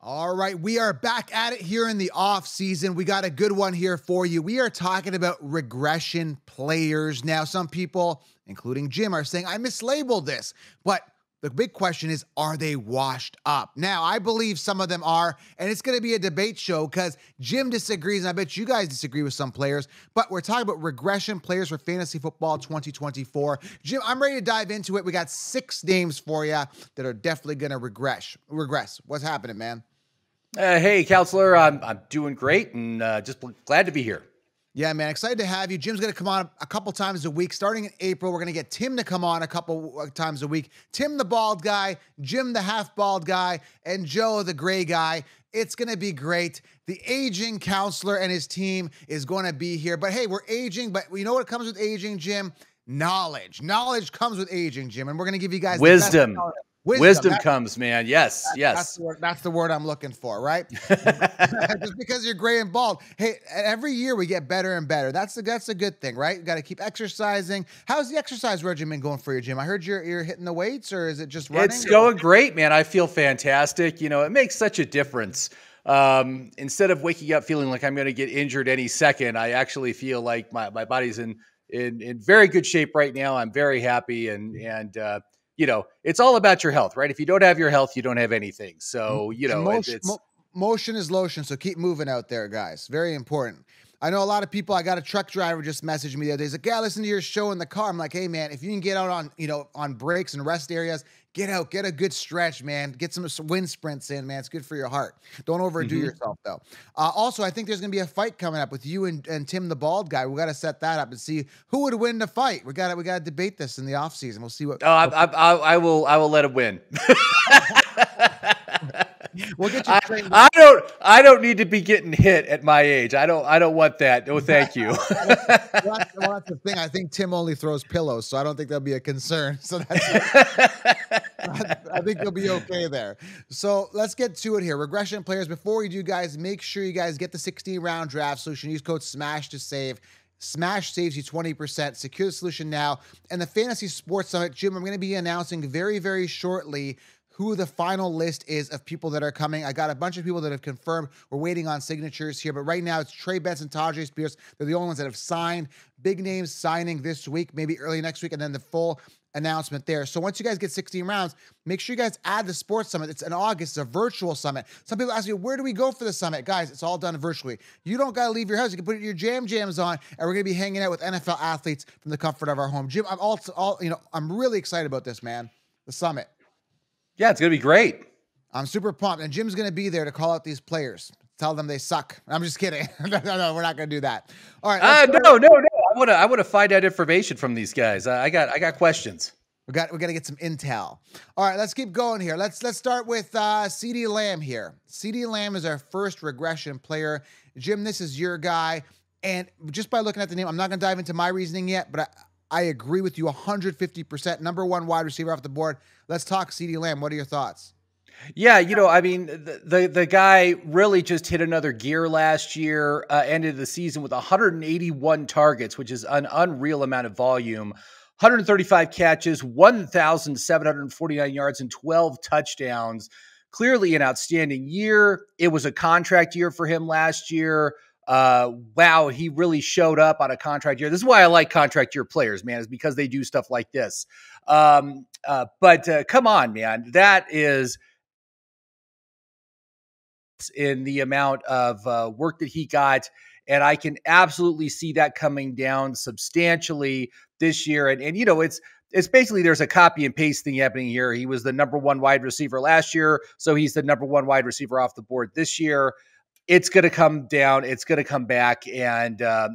All right, we are back at it here in the off season. We got a good one here for you. We are talking about regression players. Now, some people, including Jim, are saying I mislabeled this, but the big question is, are they washed up? Now, I believe some of them are, and it's going to be a debate show because Jim disagrees, and I bet you guys disagree with some players, but we're talking about regression players for fantasy football 2024. Jim, I'm ready to dive into it. We got 6 names for you that are definitely going to regress. What's happening, man? Hey, counselor, I'm doing great and just glad to be here. Yeah, man, excited to have you. Jim's going to come on a couple times a week. Starting in April, we're going to get Tim to come on a couple times a week. Tim, the bald guy, Jim, the half-bald guy, and Joe, the gray guy. It's going to be great. The aging counselor and his team is going to be here. But hey, we're aging, but you know what comes with aging, Jim? Knowledge. Knowledge comes with aging, Jim, and we're going to give you guys wisdom. Wisdom comes, man. Yes. That's the word I'm looking for, right? Just because you're gray and bald. Hey, every year we get better and better. That's a good thing, right? You got to keep exercising. How's the exercise regimen going for you, Jim? I heard you're hitting the weights, or is it just running? It's going great, man. I feel fantastic. You know, it makes such a difference. Instead of waking up feeling like I'm going to get injured any second, I actually feel like my body's in very good shape right now. I'm very happy and you know, it's all about your health, right? If you don't have your health, you don't have anything. So, you know, motion is lotion. So keep moving out there, guys. Very important. I know a lot of people, I got a truck driver just messaged me the other day. He's like, yeah, listen to your show in the car. I'm like, hey man, if you can get out on breaks and rest areas, get out, get a good stretch, man. Get some wind sprints in, man. It's good for your heart. Don't overdo yourself though. Also, I think there's going to be a fight coming up with you and Tim, the bald guy. We got to set that up and see who would win the fight. We got to debate this in the off season. We'll see what. I will let him win. We'll get you I don't need to be getting hit at my age. I don't want that. No, thank you. Well, that's the thing. I think Tim only throws pillows, so I don't think that'll be a concern. So I think you'll be okay there. So let's get to it here. Regression players. Before we do, guys, make sure you guys get the 16-round draft solution. Use code SMASH to save. Smash saves you 20%. Secure the solution now. And the Fantasy Sports Summit, Jim, I'm going to be announcing very, very shortly who the final list is of people that are coming. I got a bunch of people that have confirmed. We're waiting on signatures here, but right now it's Trey Benson, Tajay Spears. They're the only ones that have signed. Big names signing this week, maybe early next week, and then the full announcement there. So once you guys get 16 rounds, make sure you guys add the Sports Summit. It's in August. It's a virtual summit. Some people ask me, where do we go for the summit? Guys, it's all done virtually. You don't got to leave your house. You can put your jams on, and we're going to be hanging out with NFL athletes from the comfort of our home. Jim, I'm really excited about this, man. The summit. Yeah, it's going to be great. I'm super pumped. And Jim's going to be there to call out these players. Tell them they suck. I'm just kidding. No, we're not going to do that. All right. No. I want to find out information from these guys. I got questions. We got to get some intel. All right, let's keep going here. Let's start with CeeDee Lamb here. CeeDee Lamb is our first regression player. Jim, this is your guy. And just by looking at the name, I'm not going to dive into my reasoning yet, but I agree with you 150%. Number 1 wide receiver off the board. Let's talk CeeDee Lamb. What are your thoughts? Yeah, I mean, the guy really just hit another gear last year, ended the season with 181 targets, which is an unreal amount of volume, 135 catches, 1,749 yards, and 12 touchdowns. Clearly an outstanding year. It was a contract year for him last year. Wow, he really showed up on a contract year. This is why I like contract year players, man, is because they do stuff like this. But come on, man, that is in the amount of work that he got. And I can absolutely see that coming down substantially this year. And it's basically, there's a copy and paste thing happening here. He was the number 1 wide receiver last year. So he's the number 1 wide receiver off the board this year. It's going to come down. It's going to come back. And, I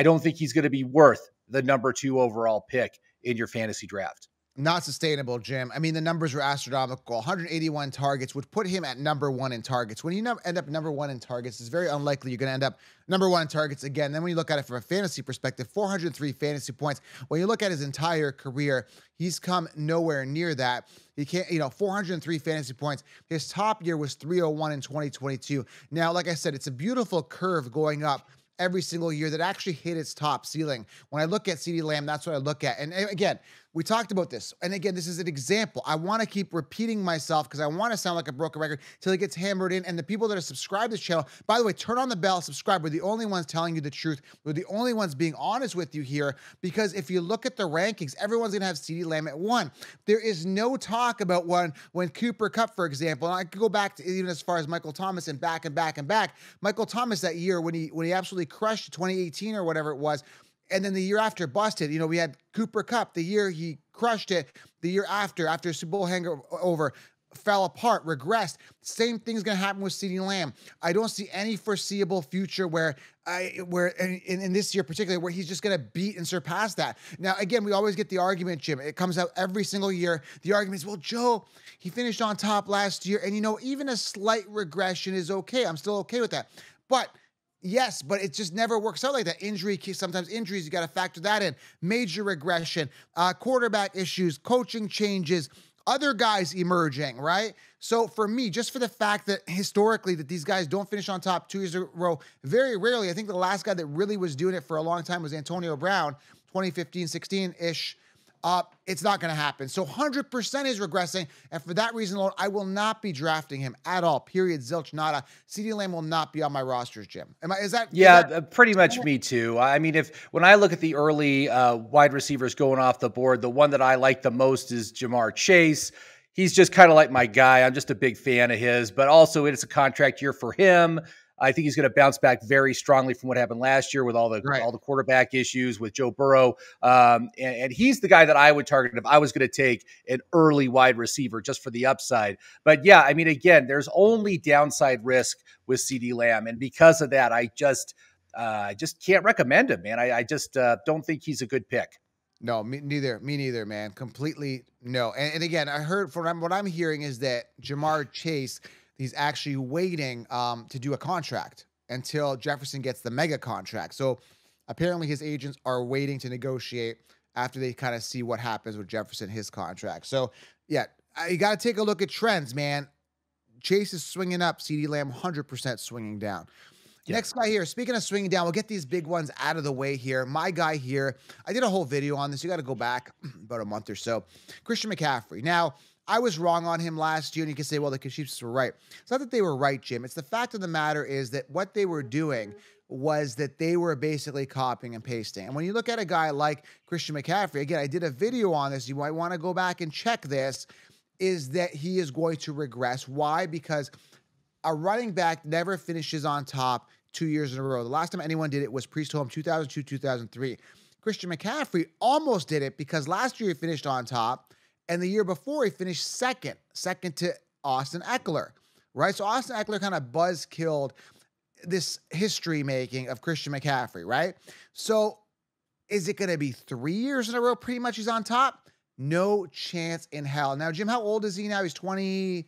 don't think he's going to be worth the number 2 overall pick in your fantasy draft. Not sustainable, Jim. I mean, the numbers were astronomical. 181 targets would put him at number 1 in targets. When you end up number 1 in targets, it's very unlikely you're going to end up number 1 in targets again. Then when you look at it from a fantasy perspective, 403 fantasy points. When you look at his entire career, he's come nowhere near that. He can't, 403 fantasy points. His top year was 301 in 2022. Now, like I said, it's a beautiful curve going up every single year that actually hit its top ceiling. When I look at CeeDee Lamb, that's what I look at. And again, we talked about this. And again, this is an example. I want to keep repeating myself because I want to sound like a broken record till it gets hammered in. And the people that are subscribed to this channel, by the way, turn on the bell, subscribe. We're the only ones telling you the truth. We're the only ones being honest with you here, because if you look at the rankings, everyone's going to have CeeDee Lamb at 1. There is no talk about when Cooper Kupp, for example, and I could go back to even as far as Michael Thomas and back and back and back. Michael Thomas that year when he absolutely crushed 2018 or whatever it was, and then the year after busted. You know, we had Cooper Kupp, the year he crushed it. The year after Super Bowl hangover, fell apart, regressed. Same thing's going to happen with CeeDee Lamb. I don't see any foreseeable future where in this year particularly, where he's just going to beat and surpass that. Now, again, we always get the argument, Jim. It comes out every single year. The argument is, well, Joe, he finished on top last year, and, you know, even a slight regression is okay. I'm still okay with that. But yes, but it just never works out like that. Sometimes injuries, you got to factor that in. Major regression, quarterback issues, coaching changes, other guys emerging, right? So for me, just for the fact that historically that these guys don't finish on top 2 years in a row, very rarely. I think the last guy that really was doing it for a long time was Antonio Brown, 2015, 16-ish. It's not going to happen. So 100% is regressing. And for that reason alone, I will not be drafting him at all. Period. Zilch, nada. CeeDee Lamb will not be on my rosters, Jim. Yeah, pretty much me too. I mean, when I look at the early wide receivers going off the board, the one that I like the most is Jamar Chase. He's just kind of like my guy. I'm just a big fan of his, but also it's a contract year for him. I think he's going to bounce back very strongly from what happened last year with all the quarterback issues with Joe Burrow. And he's the guy that I would target if I was going to take an early wide receiver just for the upside. But yeah, I mean, again, there's only downside risk with CeeDee Lamb. And because of that, I just can't recommend him, man. I just don't think he's a good pick. No, me neither, man. Completely no. And again, I heard from what I'm hearing is that Jamar Chase, he's actually waiting to do a contract until Jefferson gets the mega contract. So apparently his agents are waiting to negotiate after they kind of see what happens with Jefferson, his contract. So yeah, you got to take a look at trends, man. Chase is swinging up, CeeDee Lamb 100% swinging down. Yeah. Next guy here, speaking of swinging down, we'll get these big ones out of the way here. My guy here, I did a whole video on this. You got to go back about a month or so. Christian McCaffrey. Now, I was wrong on him last year, and you can say, well, the Chiefs were right. It's not that they were right, Jim. It's the fact of the matter is that what they were doing was that they were basically copying and pasting. And when you look at a guy like Christian McCaffrey, again, I did a video on this. You might want to go back and check this, is that he is going to regress. Why? Because a running back never finishes on top 2 years in a row. The last time anyone did it was Priest Holmes, 2002, 2003. Christian McCaffrey almost did it because last year he finished on top, and the year before he finished second to Austin Eckler, right? So Austin Eckler kind of buzz-killed this history making of Christian McCaffrey, right? So is it going to be 3 years in a row pretty much he's on top? No chance in hell. Now, Jim, how old is he now? He's 20.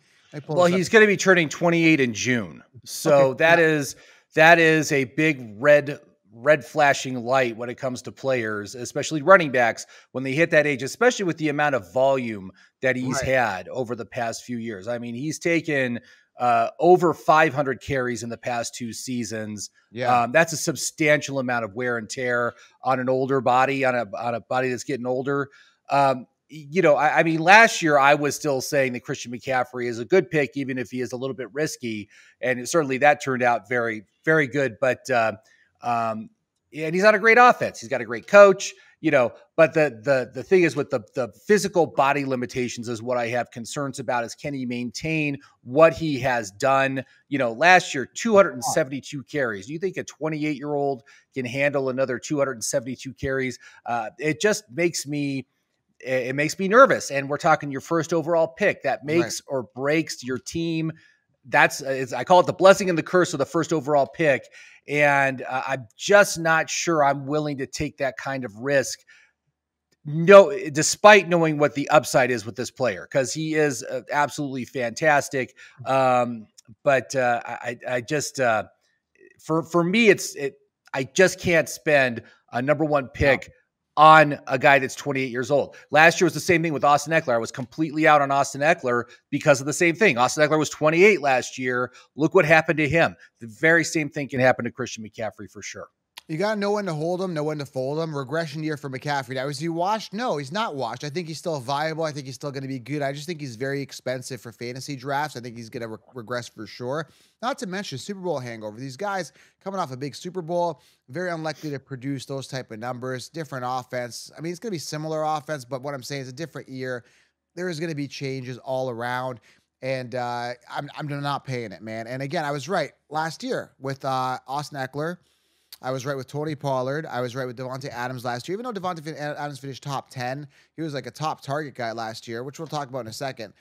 Well, he's going to be turning 28 in June. So okay. That is a big red flashing light when it comes to players, especially running backs, when they hit that age, especially with the amount of volume that he's had over the past few years. I mean, he's taken over 500 carries in the past 2 seasons. Yeah. That's a substantial amount of wear and tear on an older body, on a body that's getting older. You know, I mean, last year I was still saying that Christian McCaffrey is a good pick, even if he is a little bit risky. And certainly that turned out very, very good. But, and he's on a great offense. He's got a great coach, you know, but the thing is with the physical body limitations is what I have concerns about is can he maintain what he has done? You know, last year, 272 carries. Do you think a 28-year-old can handle another 272 carries? It just makes me nervous. And we're talking your first overall pick that makes or breaks your team. I call it the blessing and the curse of the first overall pick. And I'm just not sure I'm willing to take that kind of risk. No, despite knowing what the upside is with this player, because he is absolutely fantastic. But I just, for me, I just can't spend a number 1 pick on a guy that's 28 years old. Last year was the same thing with Austin Eckler. I was completely out on Austin Eckler because of the same thing. Austin Eckler was 28 last year. Look what happened to him. The very same thing can happen to Christian McCaffrey for sure. You got to know when to hold him, know when to fold him. Regression year for McCaffrey. Now, is he washed? No, he's not washed. I think he's still viable. I think he's still going to be good. I just think he's very expensive for fantasy drafts. I think he's going to regress for sure. Not to mention Super Bowl hangover. These guys coming off a big Super Bowl, very unlikely to produce those type of numbers. Different offense. I mean, it's going to be similar offense, but what I'm saying is a different year. There is going to be changes all around. And I'm not paying it, man. And again, I was right last year with Austin Eckler. I was right with Tony Pollard. I was right with Devontae Adams last year. Even though Devontae Adams finished top 10, he was like a top target guy last year, which we'll talk about in a second.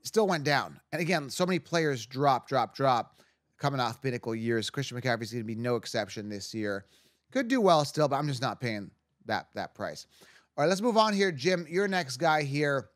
Still went down. And again, so many players drop coming off pinnacle years. Christian McCaffrey's going to be no exception this year. Could do well still, but I'm just not paying that price. All right, let's move on here. Jim, your next guy here,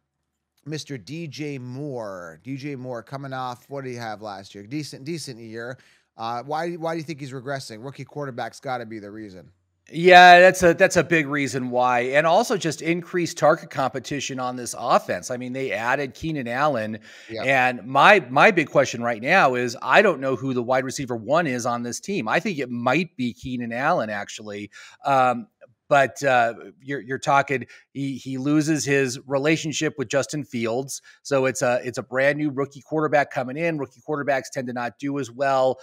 Mr. DJ Moore. DJ Moore coming off, what did he have last year? Decent year. Why do you think he's regressing? Rookie quarterback's got to be the reason. Yeah, that's a big reason why. And also just increased target competition on this offense. I mean, they added Keenan Allen. Yep. And my big question right now is I don't know who the wide receiver one is on this team. I think it might be Keenan Allen, actually. But you're talking, he loses his relationship with Justin Fields. So it's a brand new rookie quarterback coming in. Rookie quarterbacks tend to not do as well.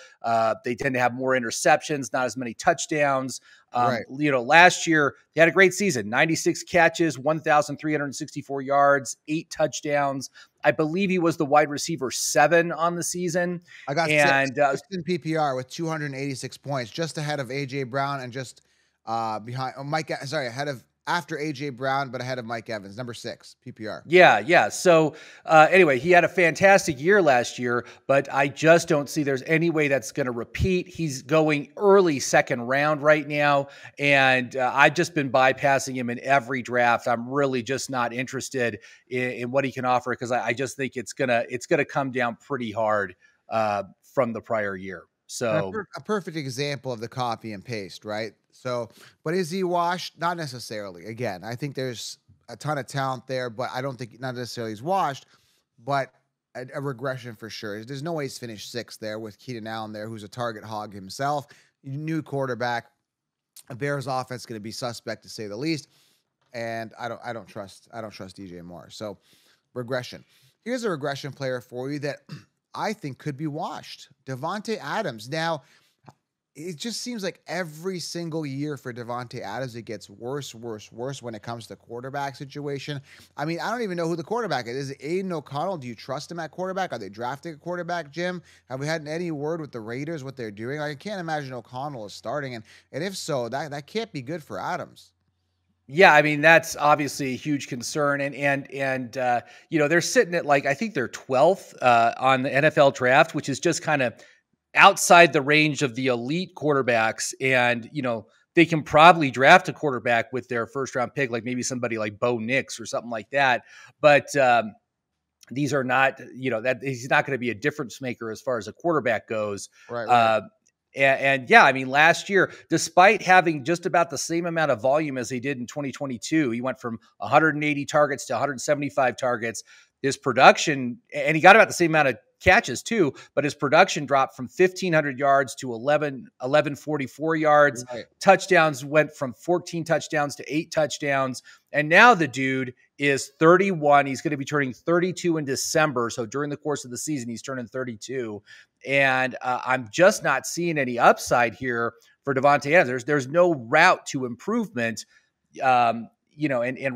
They tend to have more interceptions, not as many touchdowns. Right. Last year he had a great season, 96 catches, 1,364 yards, 8 touchdowns. I believe he was the wide receiver 7 on the season. I got six in PPR with 286 points, just ahead of AJ Brown and just behind ahead of after AJ Brown, but ahead of Mike Evans, number 6 PPR. Yeah. So anyway, he had a fantastic year last year, but I just don't see there's any way that's going to repeat. He's going early second round right now, and I've just been bypassing him in every draft. I'm really just not interested in what he can offer because I just think it's gonna come down pretty hard from the prior year. So a perfect example of the copy and paste, right? So, but is he washed? Not necessarily. Again, I think there's a ton of talent there, but I don't think not necessarily he's washed, but a regression for sure. There's no way he's finished 6th there with Keenan Allen there, who's a target hog himself. New quarterback. A Bears offense going to be suspect to say the least, and I don't trust DJ Moore. So, regression. Here's a regression player for you that I think could be washed. Devontae Adams. Now, it just seems like every single year for Devontae Adams, it gets worse when it comes to quarterback situation. I mean, I don't even know who the quarterback is. Is it Aiden O'Connell? Do you trust him at quarterback? Are they drafting a quarterback, Jim? Have we had any word with the Raiders, what they're doing? I can't imagine O'Connell is starting. And if so, that can't be good for Adams. Yeah, I mean, that's obviously a huge concern. And they're sitting at I think they're 12th on the NFL draft, which is just kind of outside the range of the elite quarterbacks. And, they can probably draft a quarterback with their first round pick, like maybe somebody like Bo Nix or something like that. But these are not, that he's not going to be a difference maker as far as a quarterback goes. Right. And yeah, I mean, last year, despite having just about the same amount of volume as he did in 2022, he went from 180 targets to 175 targets. His production, and he got about the same amount of catches too, but his production dropped from 1,500 yards to 1,144 yards. Right. Touchdowns went from 14 touchdowns to 8 touchdowns. And now the dude is 31. He's going to be turning 32 in December. So during the course of the season, he's turning 32. And I'm just not seeing any upside here for Devontae Adams. There's no route to improvement. And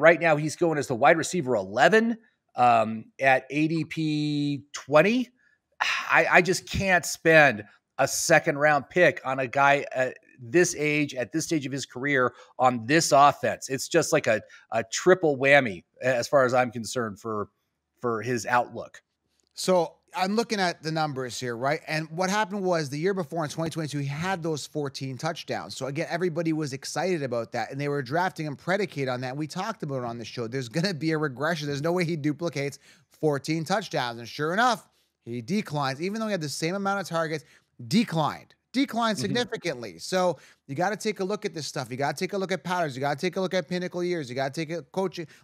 right now he's going as the wide receiver 11 at ADP 20. I just can't spend a second round pick on a guy at this age, at this stage of his career on this offense. It's just like a triple whammy as far as I'm concerned for his outlook. So I'm looking at the numbers here, right? And what happened was the year before in 2022, he had those 14 touchdowns. So again, everybody was excited about that and they were drafting him predicated on that. And we talked about it on the show. There's going to be a regression. There's no way he duplicates 14 touchdowns. And sure enough, he declines, even though he had the same amount of targets, declined significantly. So you got to take a look at this stuff. You got to take a look at patterns. You got to take a look at pinnacle years. You got to take a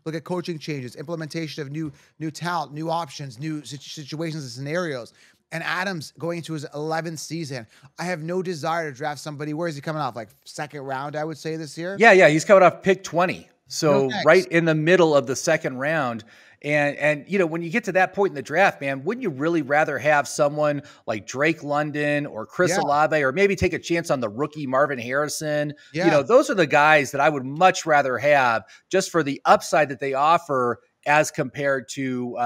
look at coaching changes, implementation of new talent, new options, new situations and scenarios. And Adams going into his 11th season. I have no desire to draft somebody. Where is he coming off? Like second round, I would say this year. Yeah, he's coming off pick 20. No So thanks. right in the middle of the second round. And you know, when you get to that point in the draft, man, wouldn't you really rather have someone like Drake London or Chris Yeah. Olave, or maybe take a chance on the rookie Marvin Harrison? Yeah. You know, those are the guys that I would much rather have just for the upside that they offer as compared to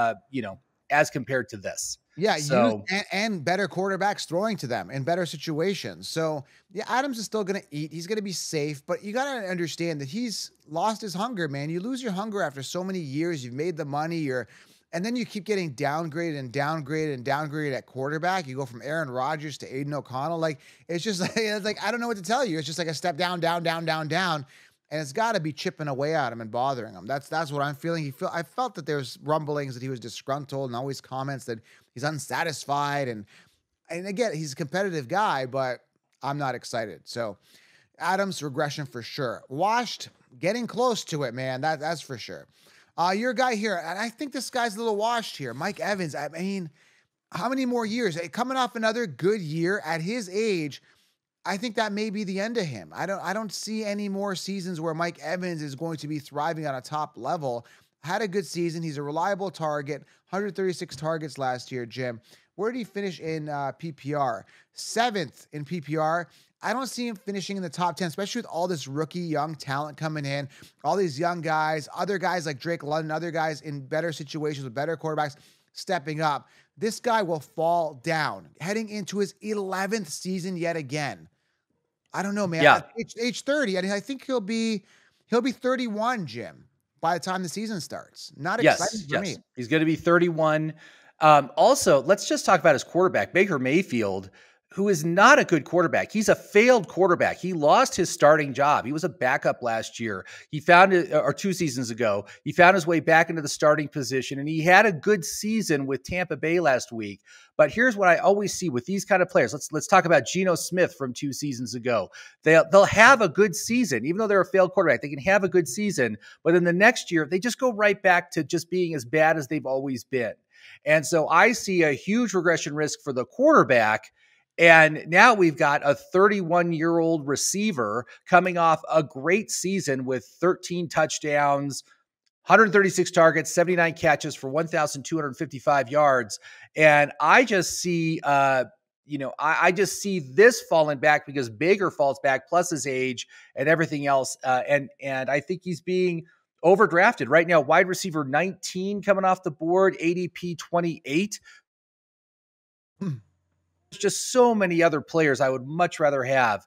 as compared to this. Yeah, So and better quarterbacks throwing to them in better situations. So yeah, Adams is still going to eat. He's going to be safe, but you got to understand that he's lost his hunger, man. You lose your hunger after so many years. You've made the money. And then you keep getting downgraded and downgraded and downgraded at quarterback. You go from Aaron Rodgers to Aiden O'Connell. Like it's just like I don't know what to tell you. It's just like a step down, down, down, down, down. And it's got to be chipping away at him and bothering him. That's what I'm feeling. I felt that there's rumblings that he was disgruntled, and always comments that he's unsatisfied. And again, he's a competitive guy, but I'm not excited. So Adams regression for sure. Washed, getting close to it, man. That's for sure. Your guy here, and I think this guy's a little washed here. Mike Evans. I mean, how many more years? Coming off another good year at his age. I think that may be the end of him. I don't see any more seasons where Mike Evans is going to be thriving on a top level. Had a good season. He's a reliable target. 136 targets last year, Jim. Where did he finish in PPR? 7th in PPR. I don't see him finishing in the top 10, especially with all this rookie young talent coming in, all these young guys, other guys like Drake London, other guys in better situations with better quarterbacks stepping up. This guy will fall down heading into his 11th season yet again. I don't know, man. yeah, Age 30. I think he'll be 31, Jim, by the time the season starts. Not exciting for me. He's going to be 31. Also, let's just talk about his quarterback, Baker Mayfield, who is not a good quarterback. He's a failed quarterback. He lost his starting job. He was a backup last year. He found it, or 2 seasons ago, he found his way back into the starting position, and he had a good season with Tampa Bay last week. But here's what I always see with these kind of players. Let's talk about Geno Smith from 2 seasons ago. They'll have a good season, even though they're a failed quarterback. They can have a good season, but in the next year, they just go right back to just being as bad as they've always been. And so I see a huge regression risk for the quarterback. And now we've got a 31-year-old receiver coming off a great season with 13 touchdowns, 136 targets, 79 catches for 1,255 yards. And I just see, I just see this falling back because Baker falls back, plus his age and everything else. And I think he's being overdrafted right now. Wide receiver 19 coming off the board, ADP 28. There's just so many other players I would much rather have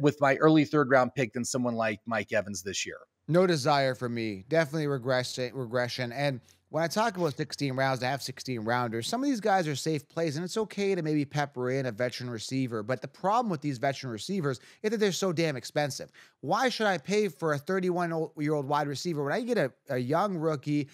with my early 3rd round pick than someone like Mike Evans this year. No desire for me. Definitely regression. And when I talk about 16 rounds, I have 16 rounders. Some of these guys are safe plays, and it's okay to maybe pepper in a veteran receiver. But the problem with these veteran receivers is that they're so damn expensive. Why should I pay for a 31-year-old wide receiver when I get a young rookie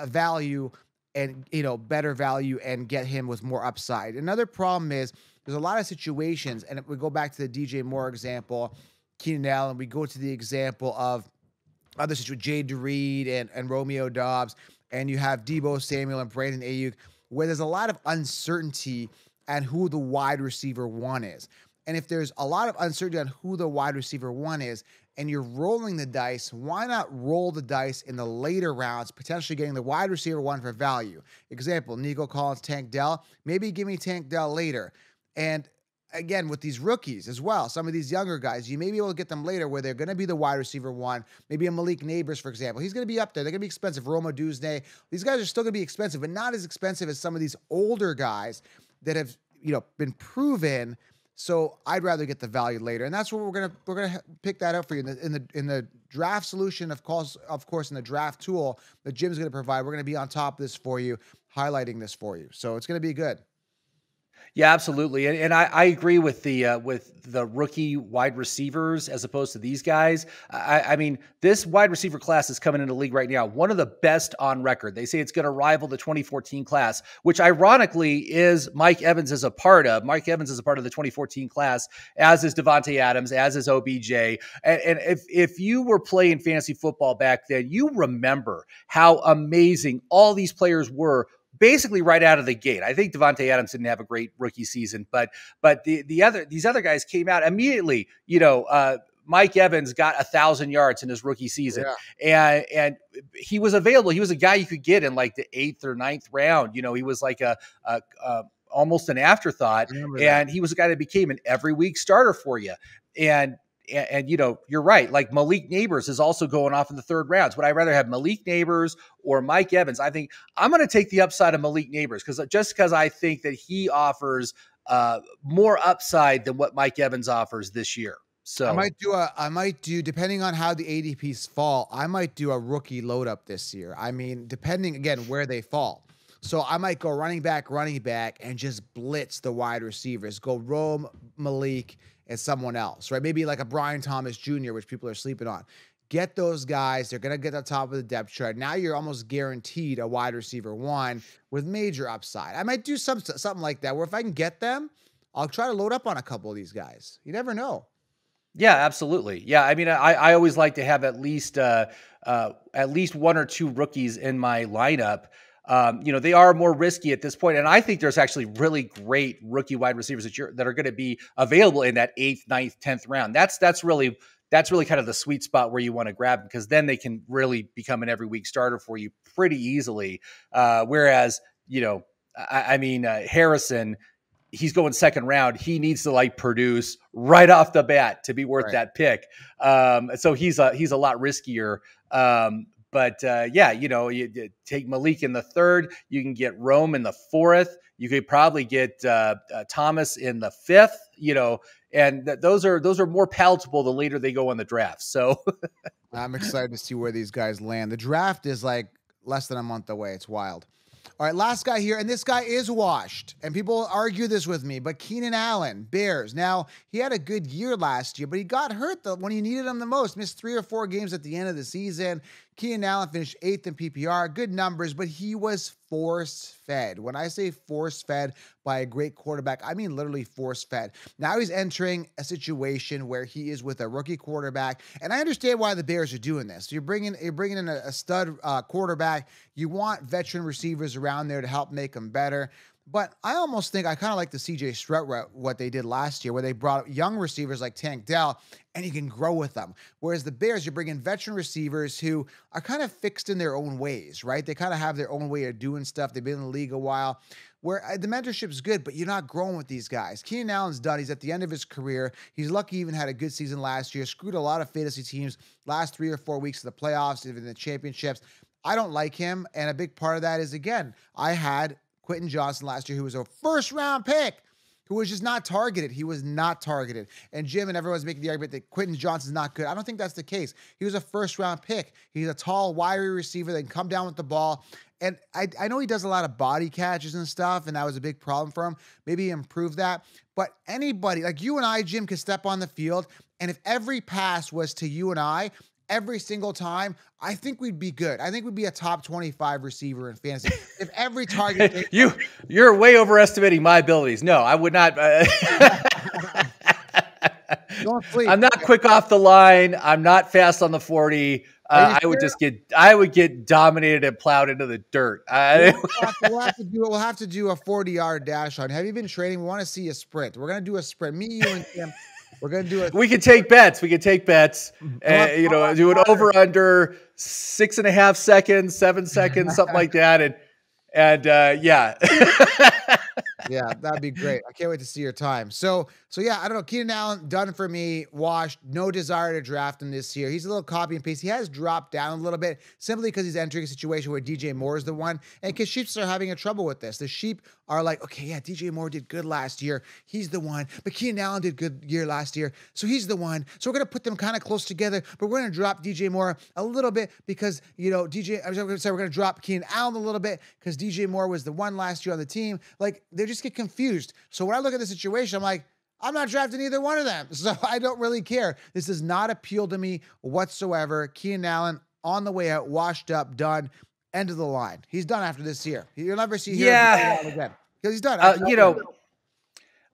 value and, better value and get him with more upside? Another problem is there's a lot of situations, and if we go back to the DJ Moore example, Keenan Allen, we go to the example of other situations, Jade Reed and Romeo Dobbs, and you have Deebo Samuel and Brandon Ayuk, where there's a lot of uncertainty at who the wide receiver 1 is. And if there's a lot of uncertainty on who the wide receiver 1 is, and you're rolling the dice, why not roll the dice in the later rounds, potentially getting the wide receiver 1 for value? Example, Nico Collins, Tank Dell. Maybe give me Tank Dell later. And again, with these rookies as well, some of these younger guys, you may be able to get them later where they're going to be the wide receiver 1. Maybe a Malik Neighbors, for example. He's going to be up there. They're going to be expensive. Roma Duzne. These guys are still going to be expensive, but not as expensive as some of these older guys that have, been proven. So I'd rather get the value later. And that's what we're going to pick that up for you in the draft solution, of course, in the draft tool that Jim's going to provide. We're going to be on top of this for you, highlighting this for you. So it's going to be good. Yeah, absolutely. And I agree with the rookie wide receivers as opposed to these guys. I mean, this wide receiver class is coming into the league right now, one of the best on record. They say it's going to rival the 2014 class, which ironically is Mike Evans is a part of. Mike Evans is a part of the 2014 class, as is Devontae Adams, as is OBJ. And if you were playing fantasy football back then, you remember how amazing all these players were basically right out of the gate. I think Devontae Adams didn't have a great rookie season, but these other guys came out immediately. Mike Evans got 1,000 yards in his rookie season, and he was available. He was a guy you could get in like the 8th or 9th round. He was like a almost an afterthought, and he was a guy that became an every week starter for you. And you're right. Like Malik Neighbors is also going off in the 3rd rounds. Would I rather have Malik Neighbors or Mike Evans? I think I'm going to take the upside of Malik Neighbors because I think that he offers more upside than what Mike Evans offers this year. So I might do, depending on how the ADPs fall, I might do a rookie load up this year. I mean, depending again where they fall. So I might go running back, and just blitz the wide receivers. Go Rome, Malik, and someone else, right? Maybe like a Brian Thomas Jr., which people are sleeping on. Get those guys. They're going to get on top of the depth chart. Now you're almost guaranteed a wide receiver 1 with major upside. I might do something like that, where if I can get them, I'll try to load up on a couple of these guys. You never know. Yeah, absolutely. Yeah, I mean, I always like to have at least 1 or 2 rookies in my lineup. They are more risky at this point, and I think there's actually really great rookie wide receivers that are going to be available in that 8th, 9th, 10th round. That's really kind of the sweet spot where you want to grab them, because then they can really become an every week starter for you pretty easily. Whereas, Harrison, he's going 2nd round. He needs to produce right off the bat to be worth that pick. So he's a lot riskier. You take Malik in the 3rd. You can get Rome in the 4th. You could probably get Thomas in the 5th. And those are more palatable the later they go on the draft. So I'm excited to see where these guys land. The draft is like less than a month away. It's wild. All right, last guy here, and this guy is washed, and people argue this with me, but Keenan Allen, Bears. Now, he had a good year last year, but he got hurt when you needed him the most, missed 3 or 4 games at the end of the season. Keenan Allen finished 8th in PPR, good numbers, but he was force-fed. When I say force-fed by a great quarterback, I mean literally force-fed. Now he's entering a situation where he is with a rookie quarterback, and I understand why the Bears are doing this. You're bringing in a stud quarterback. You want veteran receivers around there to help make them better. But I almost think I kind of like the CJ Stroud route, what they did last year, where they brought young receivers like Tank Dell, and you can grow with them. Whereas the Bears, you bring in veteran receivers who are kind of fixed in their own ways, right? They kind of have their own way of doing stuff. They've been in the league a while, where the mentorship's good, but you're not growing with these guys. Keenan Allen's done. He's at the end of his career. He's lucky he even had a good season last year, screwed a lot of fantasy teams last 3 or 4 weeks of the playoffs, even the championships. I don't like him, and a big part of that is, again, I had Quentin Johnson last year, who was a 1st-round pick, who was just not targeted. He was not targeted. And Jim and everyone's making the argument that Quentin Johnson's not good. I don't think that's the case. He was a 1st-round pick. He's a tall, wiry receiver that can come down with the ball. And I know he does a lot of body catches and stuff, and that was a big problem for him. Maybe he improved that. But anybody, like you and I, Jim, could step on the field, and if every pass was to you and I, every single time, I think we'd be good. I think we'd be a top 25 receiver in fantasy. If every target... You're way overestimating my abilities. No, I would not. Don't sleep. I'm not quick off the line. I'm not fast on the 40. I would get dominated and plowed into the dirt. We'll have to do a 40-yard dash on. Have you been training? We want to see a sprint. We're going to do a sprint. Me, you, and Tim. We're going to do it. We can take bets. Do it over under 6.5 seconds, 7 seconds, something like that. Yeah. Yeah, that'd be great. I can't wait to see your time. So yeah, I don't know. Keenan Allen, done for me, washed. No desire to draft him this year. He's a little copy and paste. He has dropped down a little bit simply because he's entering a situation where DJ Moore is the one. And because Sheeps are having a trouble with this. The Sheep are like, okay, yeah, DJ Moore did good last year. He's the one. But Keenan Allen did good year last year. So he's the one. So we're going to put them kind of close together, but we're going to drop DJ Moore a little bit because, we're going to drop Keenan Allen a little bit because DJ Moore was the one last year on the team. Like, they just get confused. So when I look at the situation, I'm like, I'm not drafting either one of them. So I don't really care. This does not appeal to me whatsoever. Keenan Allen on the way out, washed up, done, end of the line. He's done after this year. You'll never see him again. Because he's done.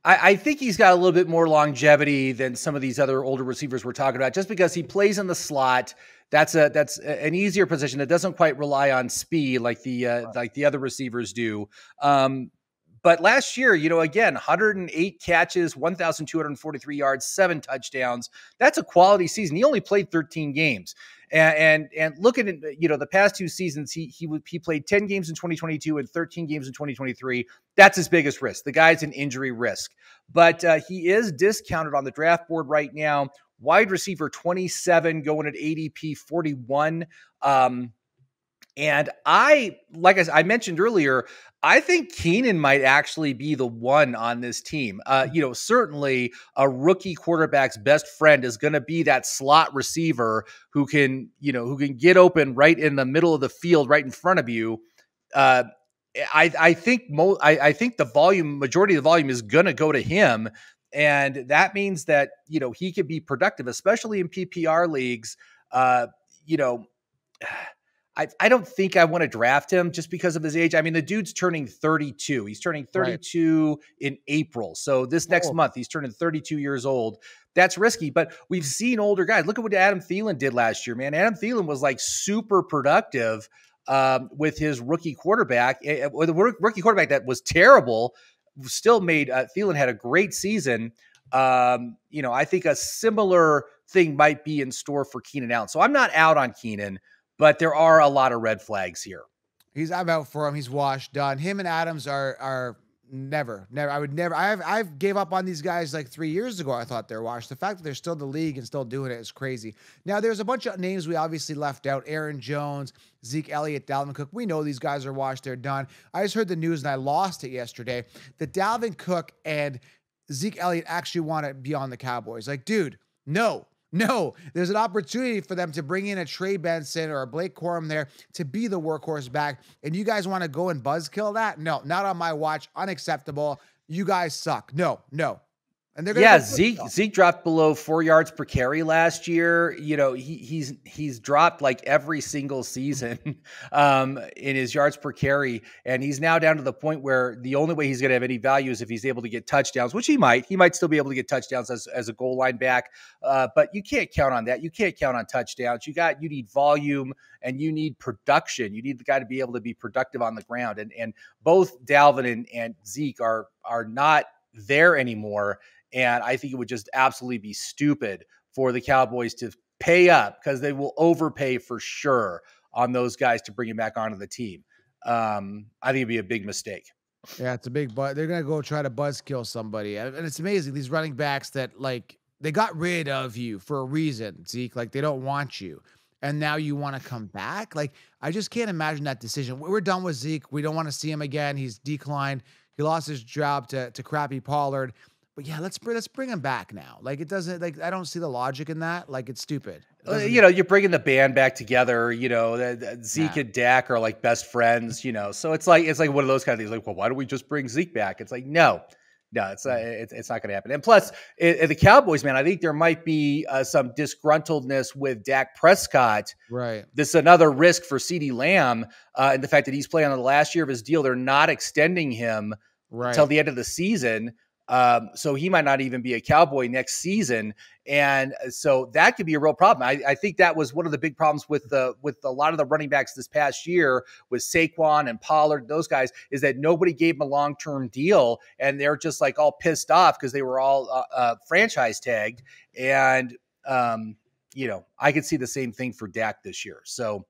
I think he's got a little bit more longevity than some of these other older receivers we're talking about, just because he plays in the slot. that's an easier position that doesn't quite rely on speed like the other receivers do. But last year, again, 108 catches, 1,243 yards, 7 touchdowns. That's a quality season. He only played 13 games. And looking at, the past 2 seasons, he played 10 games in 2022 and 13 games in 2023. That's his biggest risk. The guy's an injury risk. But he is discounted on the draft board right now. Wide receiver 27, going at ADP 41. And like I mentioned earlier, I think Keenan might actually be the one on this team. Certainly a rookie quarterback's best friend is going to be that slot receiver who can get open right in the middle of the field, right in front of you. I think the majority of the volume is going to go to him. And that means that, he could be productive, especially in PPR leagues. I don't think I want to draft him just because of his age. I mean, the dude's turning 32. He's turning 32 in April. So this next month, he's turning 32 years old. That's risky, but we've seen older guys. Look at what Adam Thielen did last year, man. Adam Thielen was like super productive with his rookie quarterback. With a rookie quarterback that was terrible, still made Thielen had a great season. I think a similar thing might be in store for Keenan Allen. So I'm not out on Keenan, but there are a lot of red flags here. I'm out for him. He's washed, done. Him and Adams are never. I would never. I've gave up on these guys like 3 years ago. I thought they're washed. The fact that they're still in the league and still doing it is crazy. Now, there's a bunch of names we obviously left out. Aaron Jones, Zeke Elliott, Dalvin Cook. We know these guys are washed. They're done. I just heard the news and I lost it yesterday that Dalvin Cook and Zeke Elliott actually want to be on the Cowboys. Like, dude, no, there's an opportunity for them to bring in a Trey Benson or a Blake Corum there to be the workhorse back. And you guys want to go and buzzkill that? No, not on my watch. Unacceptable. You guys suck. No. And they're gonna Zeke dropped below 4 yards per carry last year. He's dropped like every single season in his yards per carry, and he's now down to the point where the only way he's going to have any value is if he's able to get touchdowns, which he might. He might still be able to get touchdowns as a goal line back, but you can't count on that. You can't count on touchdowns. You need volume and you need production. You need the guy to be able to be productive on the ground, and both Dalvin and Zeke are not there anymore. And I think it would just absolutely be stupid for the Cowboys to pay up, because they will overpay for sure on those guys to bring him back onto the team. I think it'd be a big mistake. Yeah, it's a big but they're going to go try to buzzkill somebody. And it's amazing. These running backs that, like, they got rid of you for a reason, Zeke. Like, they don't want you. And now you want to come back? Like, I just can't imagine that decision. We're done with Zeke. We don't want to see him again. He's declined. He lost his job to crappy Pollard. But yeah, let's bring him back now. Like, it doesn't, like, I don't see the logic in that. Like, it's stupid. You're bringing the band back together. Zeke and Dak are like best friends. So it's like one of those kind of things. Like, well, why don't we just bring Zeke back? It's like, no, it's not going to happen. And plus, the Cowboys, man, I think there might be some disgruntledness with Dak Prescott. Right. This is another risk for CeeDee Lamb, and the fact that he's playing on the last year of his deal. They're not extending him until the end of the season. So he might not even be a Cowboy next season. And so that could be a real problem. I think that was one of the big problems with a lot of the running backs this past year with Saquon and Pollard, those guys, is that nobody gave them a long-term deal. And they're just like all pissed off because they were all franchise tagged. And, I could see the same thing for Dak this year. So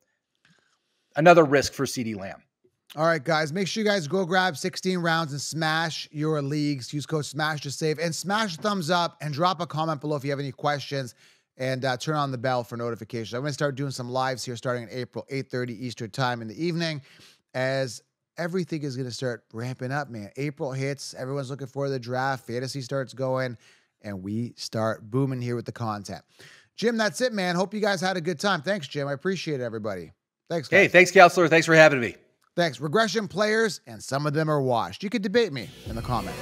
another risk for CeeDee Lamb. All right, guys, make sure you guys go grab 16 rounds and smash your leagues. Use code SMASH to save, and smash the thumbs up and drop a comment below if you have any questions, and turn on the bell for notifications. I'm going to start doing some lives here starting in April, 8:30 Eastern time in the evening, as everything is going to start ramping up, man. April hits, everyone's looking for the draft, fantasy starts going, and we start booming here with the content. Jim, that's it, man. Hope you guys had a good time. Thanks, Jim. I appreciate it, everybody. Thanks, guys. Hey, thanks, Counselor. Thanks for having me. Thanks. Regression players, and some of them are washed. You could debate me in the comments.